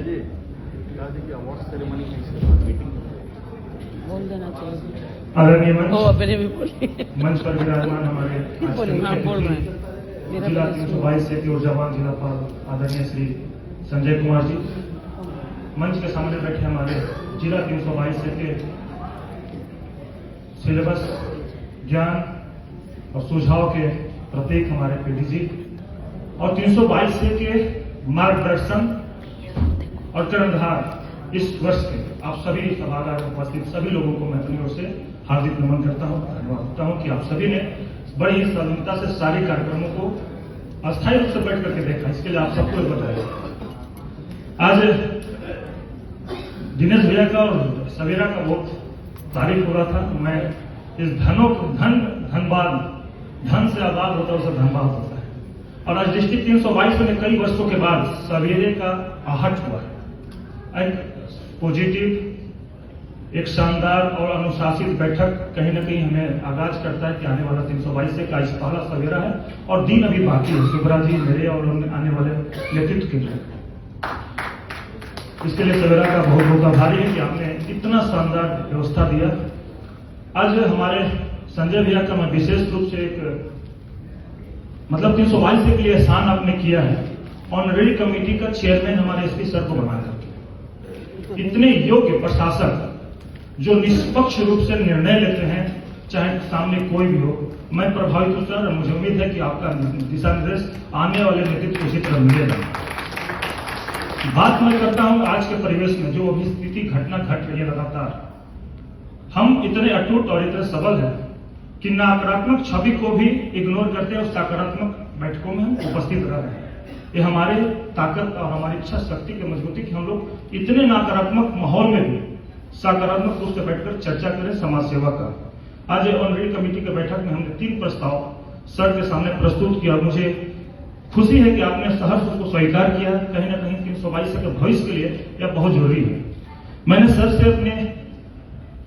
जी कि award ceremony meeting बोल देना चाहिए। आदरणीय ओ अपने भी बोलिए। मंच पर विराजमान हमारे हाँ, बोल रहे हैं। मेरा जिला भी 322 से ऊर्जावान जिलापाल आदरणीय श्री संजय कुमार जी, मंच के सामने बैठे हमारे जिला 322 से के सिलेबस ज्ञान और सुझाव के प्रतीक हमारे पीडी जी और 322 से के मार्गदर्शन और कर्णधार इस वर्ष के आप सभी सभागार में उपस्थित सभी लोगों को मैं अपनी ओर से हार्दिक नमन करता हूं, धन्यवाद करता हूं कि आप सभी ने बड़ी ही सदनता से सारे कार्यक्रमों को अस्थायी रूप से बैठ करके देखा, इसके लिए आप सबको बताया। आज दिनेश भैया का और सवेरा का बहुत तारीफ हो रहा था। मैं इस धन से आबाद होता है उसे धनबाद होता है, और आज डिस्ट्रिक्ट 322 में कई वर्षों के बाद सवेरे का आहट हुआ है। एक पॉजिटिव, एक शानदार और अनुशासित बैठक कहीं न कहीं हमें आगाज करता है कि आने वाला 322 से का इस पहला सवेरा है और दिन अभी बाकी है शिवराज जी, मेरे और आने वाले नेतृत्व के लिए। इसके लिए सवेरा का बहुत बहुत आभारी है कि आपने इतना शानदार व्यवस्था दिया। आज हमारे संजय भैया का मैं विशेष रूप से एक 322 के लिए एहसान आपने किया है, ऑनरेरी कमेटी का चेयरमैन हमारे एसपी सर को बना करके। इतने योग्य प्रशासक जो निष्पक्ष रूप से निर्णय लेते हैं, चाहे सामने कोई भी हो, मैं प्रभावित हूं सर। मुझे उम्मीद है कि आपका दिशा निर्देश आने वाले नेतृत्व को उसी तरह मिलेगा। बात मैं करता हूं आज के परिवेश में जो अभी स्थिति घटना घट रही है लगातार, हम इतने अटूट और इतने सबल हैं कि नकारात्मक छवि को भी इग्नोर करते हैं और सकारात्मक बैठकों में हम उपस्थित रह रहे हैं। ये हमारे ताकत और हमारी इच्छा शक्ति की मजबूती कि हम लोग इतने नकारात्मक माहौल में भी सकारात्मक रूप से बैठकर चर्चा करें समाज सेवा का। आज ऑनरेरी कमेटी की बैठक में हमने 3 प्रस्ताव सर के सामने प्रस्तुत किया। मुझे खुशी है कि आपने सहर्ष उसको स्वीकार किया। कहीं ना कहीं 322 के भविष्य के लिए यह बहुत जरूरी है। मैंने सर से अपने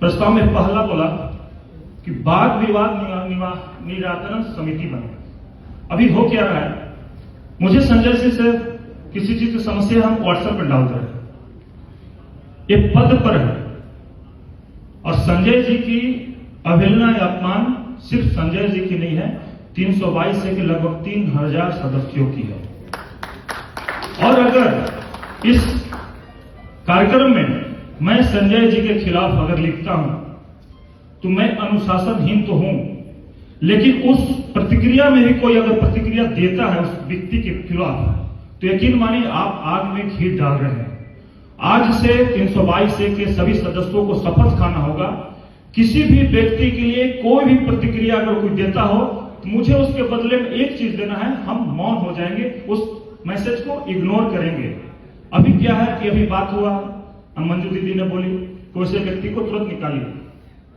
प्रस्ताव में पहला बोला कि वाद विवाद निराकरण समिति बने। अभी हो क्या रहा है, मुझे संजय सिंह से किसी चीज की समस्या हम व्हाट्सएप पर डालते हैं, ये पद पर है, और संजय जी की अवहेलना या अपमान सिर्फ संजय जी की नहीं है, 322 से के लगभग 3000 सदस्यों की है। और अगर इस कार्यक्रम में मैं संजय जी के खिलाफ अगर लिखता हूं तो मैं अनुशासनहीन तो हूं, लेकिन उस प्रतिक्रिया में भी कोई अगर प्रतिक्रिया देता है उस व्यक्ति के खिलाफ, तो यकीन मानिए आप आग में घी डाल रहे हैं। आज से 322 से के सभी सदस्यों को शपथ खाना होगा, किसी भी व्यक्ति के लिए कोई भी प्रतिक्रिया अगर कोई देता हो तो मुझे उसके बदले में एक चीज देना है, हम मौन हो जाएंगे, उस मैसेज को इग्नोर करेंगे। अभी क्या है कि अभी बात हुआ, मंजू दीदी ने बोली कोई से व्यक्ति को तुरंत निकालिए,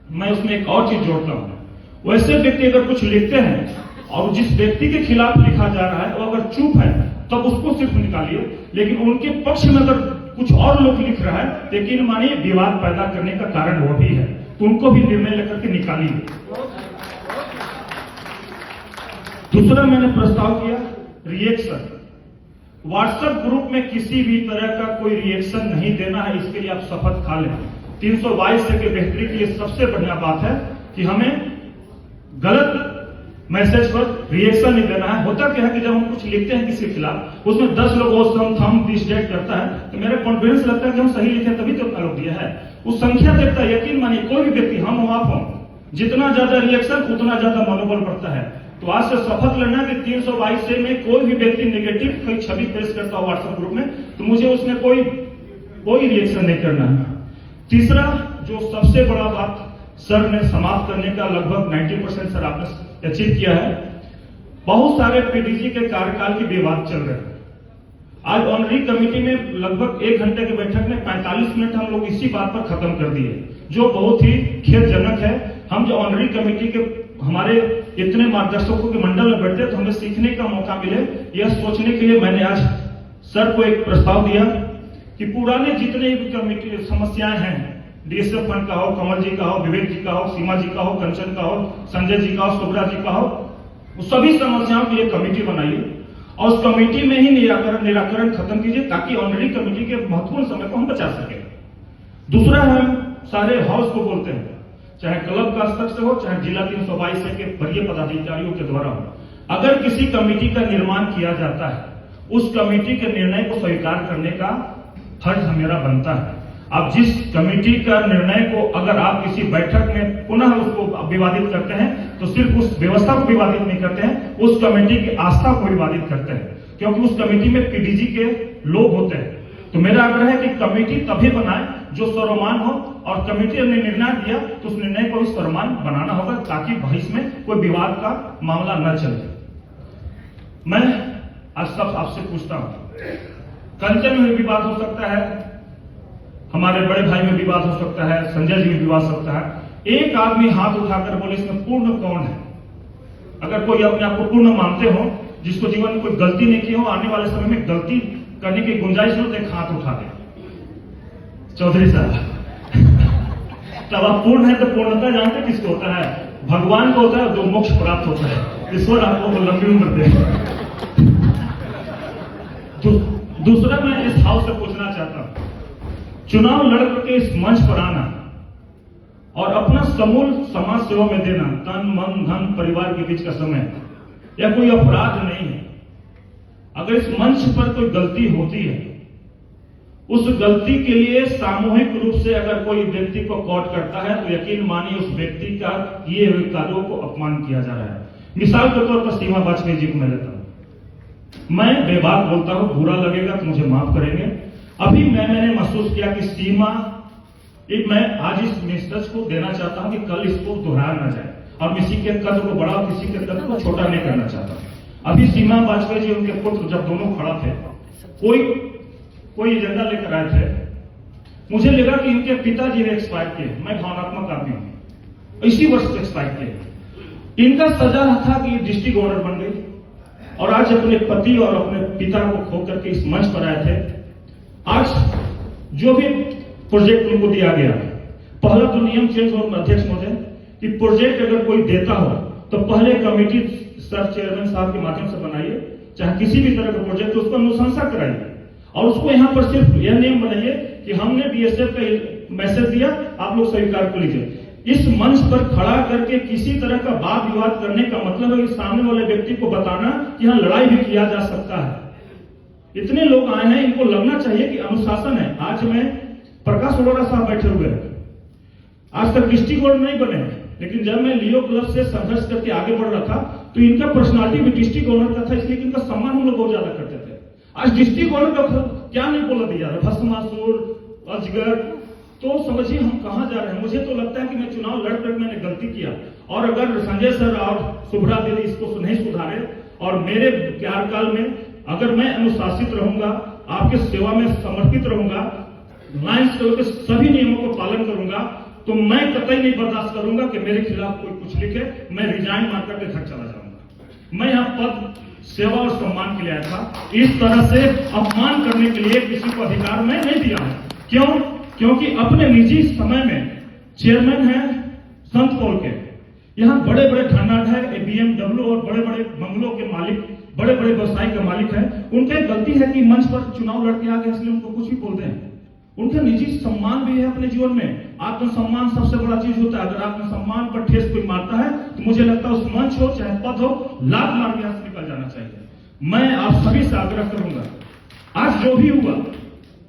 मैं उसमें एक और चीज जोड़ता हूं। वैसे व्यक्ति अगर कुछ लिखते हैं और जिस व्यक्ति के खिलाफ लिखा जा रहा है वो अगर चुप है तब उसको सिर्फ निकालिए, लेकिन उनके पक्ष में अगर कुछ और लोग लिख रहा है, लेकिन मानिए विवाद पैदा करने का कारण वो भी है, तो उनको भी निर्णय लेकर के निकालिए। दूसरा मैंने प्रस्ताव किया रिएक्शन। व्हाट्सएप ग्रुप में किसी भी तरह का कोई रिएक्शन नहीं देना है, इसके लिए आप शपथ खा लें। 322 से के बेहतरी के लिए सबसे बढ़िया बात है कि हमें गलत मैसेज पर रिएक्शन नहीं देना है। होता क्या है कि जब हम कुछ लिखते हैं किसी के खिलाफ, उसमें 10 लोग थम दिस डेट करता है, तो मेरा कॉन्फिडेंस लगता है कि हम सही लिखे तभी तो उतना लोग दिया है। उस संख्या देखता है, यकीन मानिए कोई भी व्यक्ति हम आप हों, जितना ज्यादा रिएक्शन उतना ज्यादा मनोबल बढ़ता है। तो आज से शपथ लेना कि 322 से में कोई भी व्यक्ति नेगेटिव कोई छवि पेश करता हो व्हाट्सएप ग्रुप में, तो मुझे उसमें कोई रिएक्शन नहीं करना है। तीसरा जो सबसे बड़ा बात सर ने समाप्त करने का लगभग 90% सर आपने अचीव किया है। बहुत सारे पीडीजी के कार्यकाल की विवाद चल रहे हैं। आज ऑनरेरी कमेटी में लगभग 1 घंटे की बैठक में 45 मिनट हम लोग इसी बात पर खत्म कर दिए, जो बहुत ही खेदजनक है। हम जो ऑनरेरी कमेटी के हमारे इतने मार्गदर्शकों के मंडल में बैठते तो हमें सीखने का मौका मिले, यह सोचने के लिए मैंने आज सर को एक प्रस्ताव दिया कि पुराने जितने भी कमेटी समस्याएं हैं, डीएसएफ फंड का हो, कमल जी का हो, विवेक जी का हो, सीमा जी का हो, कंचन का हो, संजय जी का हो, सुब्रा जी का हो, वो सभी समस्याओं के लिए कमेटी बनाइए और उस कमेटी में ही निराकरण खत्म कीजिए, ताकि ऑनरी कमेटी के महत्वपूर्ण समय को हम बचा सके। दूसरा है, सारे हाउस को बोलते हैं, चाहे क्लब का स्तर से हो, चाहे जिला 322 के वरीय पदाधिकारियों के द्वारा हो, अगर किसी कमेटी का निर्माण किया जाता है, उस कमेटी के निर्णय को स्वीकार करने का फर्ज मेरा बनता है। अब जिस कमेटी का निर्णय को अगर आप किसी बैठक में पुनः उसको विवादित करते हैं, तो सिर्फ उस व्यवस्था को विवादित नहीं करते हैं, उस कमेटी की आस्था को विवादित करते हैं, क्योंकि उस कमेटी में पीडीजी के लोग होते हैं। तो मेरा आग्रह है कि कमेटी तभी बनाए जो सर्वमान हो, और कमेटी ने निर्णय दिया तो उस निर्णय को सर्वमान बनाना होगा, ताकि भविष्य में कोई विवाद का मामला न चले। मैं आज सब आपसे पूछता हूं, कंचन में विवाद हो सकता है, हमारे बड़े भाई में विवाद हो सकता है, संजय जी में विवाद हो सकता है। एक आदमी हाथ उठाकर बोले इसमें पूर्ण कौन है? अगर कोई अपने आप को पूर्ण मानते हो, जिसको जीवन में कोई गलती नहीं की हो, आने वाले समय में गलती करने की गुंजाइश हो, तो एक हाथ उठा दे। चौधरी साहब तब आप पूर्ण है तो पूर्णता जानते किसको होता है? भगवान को होता है, जो मोक्ष प्राप्त होता है। ईश्वर आपको लंबी उम्र दे। दूसरा मैं इस हाउस से पूछना चाहता हूं, चुनाव लड़ करके इस मंच पर आना और अपना समूल समाज सेवा में देना, तन मन धन परिवार के बीच का समय, यह कोई अपराध नहीं है। अगर इस मंच पर कोई गलती होती है, उस गलती के लिए सामूहिक रूप से अगर कोई व्यक्ति को कॉट करता है, तो यकीन मानिए उस व्यक्ति का किए हुए कार्यों को अपमान किया जा रहा है। मिसाल के तौर पर सीमा वाजपेयी जी को मैं लेता हूं, मैं बेबाक बोलता हूं, बुरा लगेगा तो मुझे माफ करेंगे। अभी मैंने महसूस किया कि सीमा, एक मैं आज इस मैसेज को देना चाहता हूं कि कल इसको दोहराया ना जाए, और किसी के कद को बड़ा और किसी के कद को छोटा नहीं करना चाहता। अभी सीमा वाजपेयी जी, उनके पुत्र जब दोनों खड़ा थे, कोई एजेंडा लेकर आए थे, मुझे लगा कि इनके पिताजी ने एक्सपायर किए। मैं भावनात्मक आदमी हूं, इसी वर्ष एक्सपायर किए। इनका सजा था कि डिस्ट्रिक्ट गवर्नर बन गई, और आज अपने पति और अपने पिता को खो करके इस मंच पर आए थे। आज जो भी प्रोजेक्ट उनको दिया गया, पहला तो नियम चेंज हो अध्यक्ष महोदय, कि प्रोजेक्ट अगर कोई देता हो तो पहले कमेटी सर चेयरमैन साहब के माध्यम से बनाइए, चाहे किसी भी तरह का प्रोजेक्ट, उसको अनुशंसा कराइए, और उसको यहां पर सिर्फ यह नियम बनाइए कि हमने बीएसएफ का मैसेज दिया, आप लोग स्वीकार कर लीजिए। इस मंच पर खड़ा करके किसी तरह का वाद विवाद करने का मतलब है कि सामने वाले व्यक्ति को बताना कि यहां लड़ाई भी किया जा सकता है। इतने लोग आए हैं, इनको लगना चाहिए कि अनुशासन है। आज मैं प्रकाश अरोड़ा साहब बैठे हुए हैं, आज तक डिस्ट्रिक्ट गवर्नर नहीं बने, लेकिन जब मैं लियो क्लब से संघर्ष करके आगे बढ़ रहा था, तो इनका पर्सनालिटी भी डिस्ट्रिक्ट गवर्नर का था, इसलिए इनका सम्मान हम लोग बहुत ज्यादा करते थे। आज डिस्ट्रिक्ट गवर्नर का क्या नहीं बोला दिया जा रहा, भस्मासुर, अजगर, तो समझिए हम कहां जा रहे हैं। मुझे तो लगता है कि मैं चुनाव लड़ कर मैंने गलती किया, और अगर संजय सर और शुभ्रा दीदी इसको नहीं सुधारे, और मेरे कार्यकाल में अगर मैं अनुशासित रहूंगा, आपके सेवा में समर्पित रहूंगा, लाइन्स के सभी नियमों को पालन करूंगा, तो मैं कतई नहीं बर्दाश्त करूंगा कि मेरे खिलाफ कोई कुछ लिखे, मैं रिजाइन मार करके घर चला जाऊंगा। मैं यहाँ पद, सेवा और सम्मान के लिए आया था। इस तरह से अपमान करने के लिए किसी को अधिकार मैं नहीं दिया है। क्यों? क्योंकि अपने निजी समय में चेयरमैन है संत पॉल के, यहाँ बड़े बड़े धनाढ़ है, BMW और बड़े बड़े बंगलों के मालिक, बड़े बड़े व्यवसाय के मालिक हैं। उनकी गलती है कि मंच पर चुनाव लड़के आ गए, इसलिए उनको कुछ भी बोलते हैं। उनका निजी सम्मान भी है अपने जीवन में। आत्मसम्मान सबसे बड़ा चीज होता है। अगर आत्मसम्मान पर ठेस कोई मारता है, तो मुझे लगता है उस मंच हो चाहे पद हो, लात मार के यहां से निकल जाना चाहिए। मैं आप सभी से आग्रह करूंगा, आज जो भी हुआ,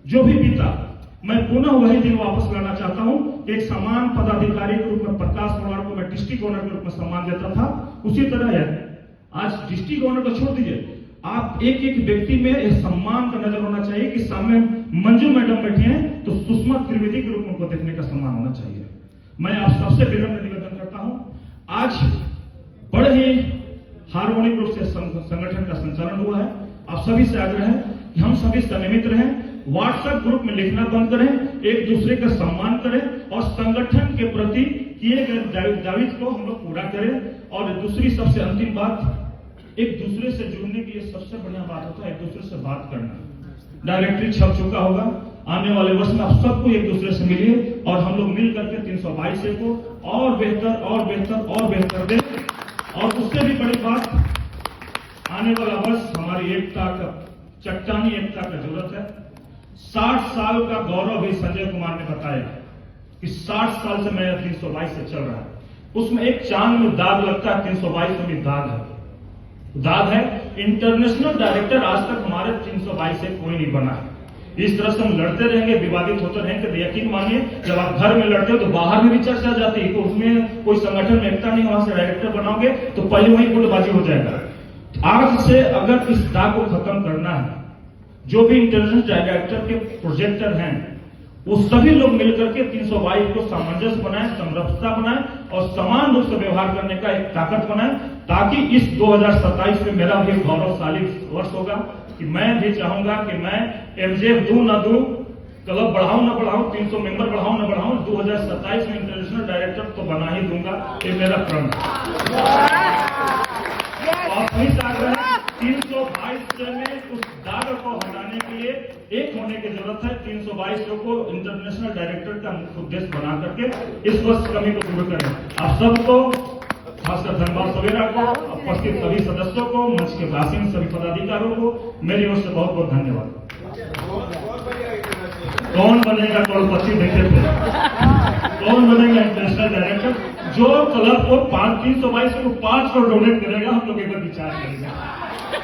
जो भी बीता, मैं पुनः वही दिन वापस लाना चाहता हूं। एक समान पदाधिकारी के रूप में प्रकाश पवार को मैं डिस्ट्रिक्ट गवर्नर के रूप में सम्मान देता था, उसी तरह है आज डिस्ट्रिक्ट गवर्नर को छोड़ दीजिए, आप एक एक व्यक्ति में एक सम्मान का नजर होना चाहिए कि सामने मंजू मैडम बैठी हैं तो सुषमा त्रिवेदी के रूप में उनको देखने का सम्मान होना चाहिए। मैं आप सबसे विनम्र निवेदन करता हूं, आज बड़े ही हार्मोनिक रूप से संगठन का संचालन हुआ है। आप सभी से आग्रह है कि हम सभी संयमित रहें, व्हाट्सएप ग्रुप में लिखना बंद करें, एक दूसरे का सम्मान करें, और संगठन के प्रति किए गए दायित्व को हम लोग पूरा करें। और दूसरी सबसे अंतिम बात, एक दूसरे से जुड़ने की ये सबसे बढ़िया बात होता है, एक दूसरे से बात करना। डायरेक्टरी छप चुका होगा, आने वाले वर्ष में आप सबको एक दूसरे से मिलिए, और हम लोग मिल करके 322 को और बेहतर और बेहतर और बेहतर दें। और उससे भी बड़ी बात, आने वाला वर्ष हमारी एकता का, चट्टानी एकता का जरूरत है। 60 साल का गौरव भी संजय कुमार ने बताया कि 60 साल से मैं 322 से चल रहा है। उसमें एक चांद में दाग लगता है, 322 में भी दाग है। इंटरनेशनल डायरेक्टर आज तक हमारे 322 से कोई नहीं बना है। इस तरह से हम लड़ते रहेंगे, विवादित होते रहेंगे तो यकीन मानिए जब आप घर में लड़ते हो तो बाहर में भी चर्चा जाती है, तो उसमें कोई संगठन में एकता नहीं, वहां से डायरेक्टर बनाओगे तो पहले वही गुटबाजी हो जाएगा। आज से अगर इस दाग को खत्म करना है, जो भी इंटरनेशनल डायरेक्टर के प्रोजेक्टर हैं वो सभी लोग मिलकर के 322 को सामंजस्य बनाए, समरसता बनाए और समान रूप से व्यवहार करने का एक ताकत बनाए, ताकि इस 2027 में मेरा भी गौरवशाली वर्ष होगा कि मैं भी चाहूंगा कि मैं एमजेएफ दूं ना दूं, क्लब बढ़ाऊं ना बढ़ाऊं, 300 मेंबर बढ़ाऊं ना बढ़ाऊं, 2027 में इंटरनेशनल डायरेक्टर तो बना ही दूंगा। ये मेरा प्रण और वही आग्रह 322 में उस दाग को हटाने के लिए एक होने की जरूरत है। 322 को इंटरनेशनल डायरेक्टर का मुख्य उद्देश्य बना करके इस वर्ष कमी को दूर करें। आप सबको, खासकर धनबाद सवेरा को, उपस्थित सभी सदस्यों को, मंच के बासिंद सभी पदाधिकारियों को मेरी ओर से बहुत बहुत धन्यवाद। कौन बनेगा करोड़पति देखे थे, कौन बनेगा इंटरनेशनल डायरेक्टर? जो क्लब को 322 को 5 करोड़ डोनेट करेगा हम लोग एक बार विचार करेंगे।